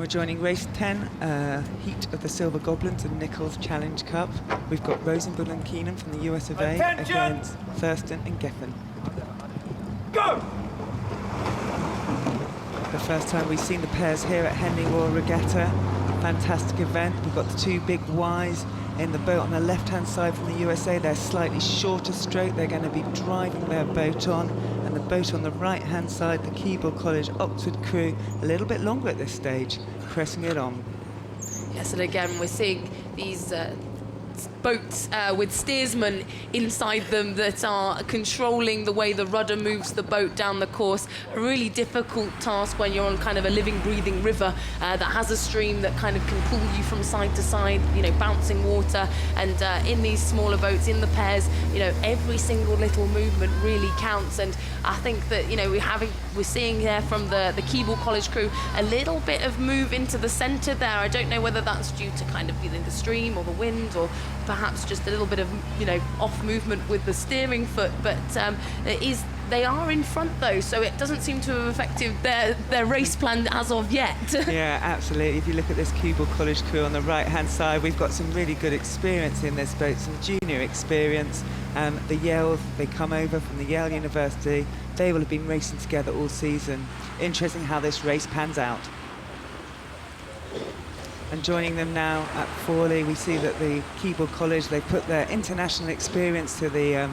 We're joining race 10, heat of the Silver Goblets and Nickalls Challenge Cup. We've got Rosenbloom Keenan from the US of A against Thurston and Geffen. Go! The first time we've seen the pairs here at Henley Royal Regatta. Fantastic event. We've got the two big Ys in the boat on the left-hand side from the USA. They're slightly shorter stroke. They're going to be driving their boat on. And the boat on the right-hand side, the Keble College Oxford crew, a little bit longer at this stage, pressing it on. Yes, and again, we're seeing these boats with steersmen inside them that are controlling the way the rudder moves the boat down the course. A really difficult task when you're on kind of a living, breathing river that has a stream that kind of can pull you from side to side, you know, bouncing water. And in these smaller boats, in the pairs, you know, every single little movement really counts. And I think that, you know, we're seeing here from the Keble College crew a little bit of move into the centre there. I don't know whether that's due to kind of either the stream or the wind, or perhaps just a little bit of, you know, off movement with the steering foot, but they are in front though, so it doesn't seem to have affected their race plan as of yet. Yeah, absolutely. If you look at this Keble College crew on the right-hand side, we've got some really good experience in this boat, some junior experience. The Yale, they come over from the Yale University. They will have been racing together all season. Interesting how this race pans out. And joining them now at Forley, we see that the Keble College, they put their international experience to the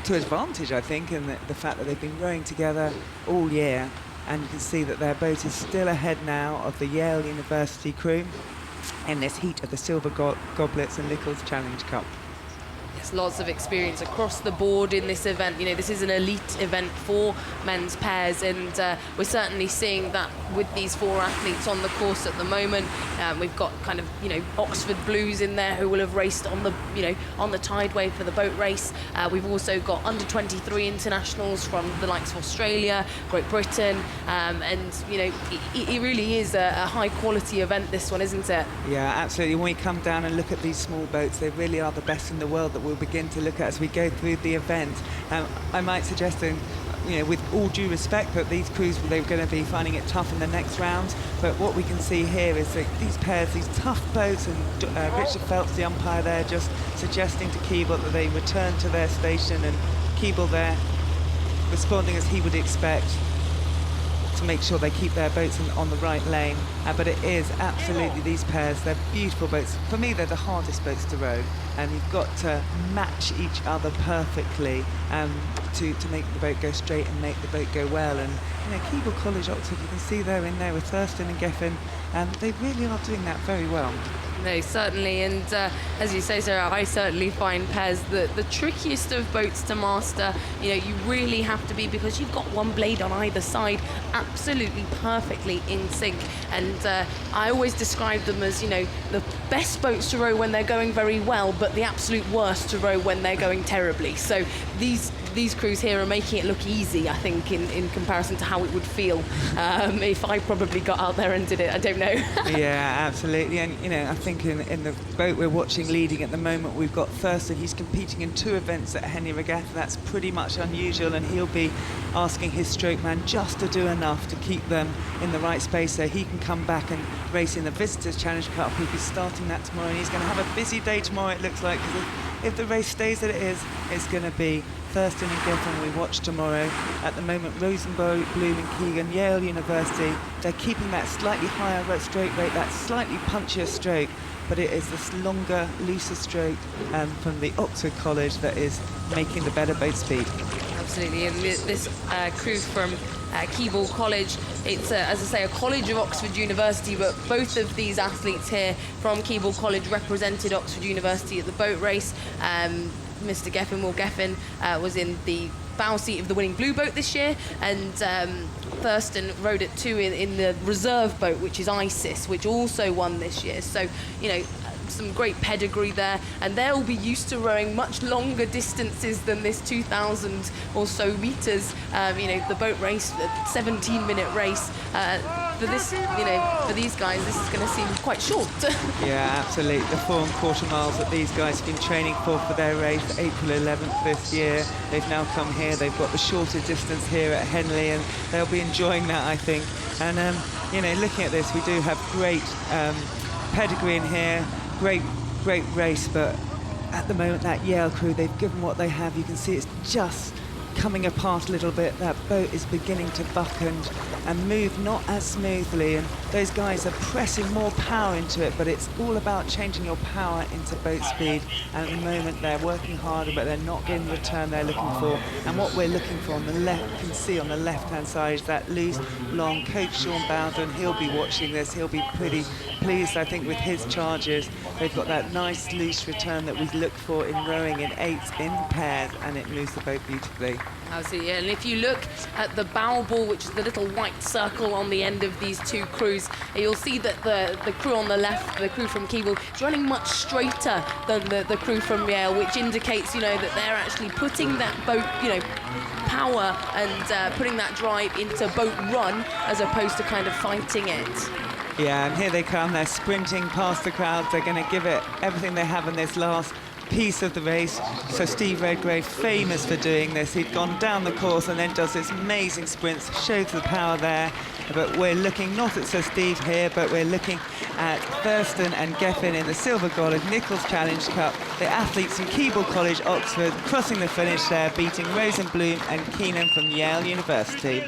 to advantage, I think, in the fact that they've been rowing together all year. And you can see that their boat is still ahead now of the Yale University crew in this heat of the Silver Goblets and Nickalls Challenge Cup. Yes, lots of experience across the board in this event. You know, this is an elite event for men's pairs, and we're certainly seeing that with these four athletes on the course at the moment. We've got kind of, you know, Oxford Blues in there who will have raced on the, you know, on the tideway for the boat race. We've also got under-23 internationals from the likes of Australia, Great Britain, and, you know, it really is a high-quality event, this one, isn't it? Yeah, absolutely. When we come down and look at these small boats, they really are the best in the world that we'll begin to look at as we go through the event. I might suggest, you know, with all due respect, that these crews, they're going to be finding it tough in the next round. But what we can see here is that these pairs, these tough boats, and Richard Phelps, the umpire there, just suggesting to Keble that they return to their station, and Keble there responding as he would expect, to make sure they keep their boats on the right lane. But it is absolutely, these pairs, they're beautiful boats. For me, they're the hardest boats to row, and you've got to match each other perfectly to make the boat go straight and make the boat go well. And, you know, Keble College, Oxford, you can see they're in there with Thurston and Geffen, and they really are doing that very well. No, certainly, and as you say, Sarah, I certainly find pairs the trickiest of boats to master. You know, you really have to be, because you've got one blade on either side, absolutely perfectly in sync. And I always describe them as, you know, the best boats to row when they're going very well, but the absolute worst to row when they're going terribly. So these crews here are making it look easy, I think, in comparison to how it would feel if I probably got out there and did it. I don't know. Yeah, absolutely. And, you know, I think in the boat we're watching leading at the moment, we've got Thurston. He's competing in 2 events at Henley Regatta. That's pretty much unusual, and he'll be asking his stroke man just to do enough to keep them in the right space so he can come back and race in the Visitors Challenge Cup. He'll be starting that tomorrow, and he's going to have a busy day tomorrow, it looks like, because if the race stays that it is, it's going to be Thurston and Geffen we watch tomorrow. At the moment, Rosenbloom Keenan, Yale University, they're keeping that slightly higher stroke rate, that slightly punchier stroke, but it is this longer, looser stroke from the Oxford College that is making the better boat speed. Absolutely, and this crew from Keble College, it's, as I say, a college of Oxford University, but both of these athletes here from Keble College represented Oxford University at the boat race. Mr. Geffen, Will Geffen, was in the bow seat of the winning blue boat this year, and Thurston rowed it too in the reserve boat, which is ISIS, which also won this year. So, you know, some great pedigree there, and they'll be used to rowing much longer distances than this 2,000 or so meters. You know, the boat race, the 17-minute race. for this, for these guys, this is going to seem quite short. Yeah, absolutely. The 4 1/4 miles that these guys have been training for their race, April 11th this year. They've now come here. They've got the shorter distance here at Henley, and they'll be enjoying that, I think. And, looking at this, we do have great pedigree in here, great race, but at the moment, that Yale crew, they've given what they have. You can see it's just coming apart a little bit. That boat is beginning to buck and move not as smoothly, and those guys are pressing more power into it, but it's all about changing your power into boat speed. And at the moment they're working harder, but they're not getting the return they're looking for. And what we're looking for on the left, you can see on the left hand side, is that loose long coach Sean Bowden. He'll be watching this, he'll be pretty pleased, I think, with his charges. They've got that nice loose return that we look for in rowing in 8s in pairs, and it moves the boat beautifully. Absolutely, yeah. And if you look at the bow ball, which is the little white circle on the end of these 2 crews, you'll see that the crew on the left, the crew from Keble, is running much straighter than the crew from Yale, which indicates, that they're actually putting that boat, power and putting that drive into boat run as opposed to kind of fighting it. Yeah, and here they come. They're sprinting past the crowd. They're going to give it everything they have in this last piece of the race. So Steve Redgrave, famous for doing this. He'd gone down the course and then does this amazing sprints, shows the power there. But we're looking not at Sir Steve here, but we're looking at Thurston and Geffen in the Silver Gold Nickalls Challenge Cup. The athletes from Keble College, Oxford, crossing the finish there, beating Rosenbloom and Keenan from Yale University.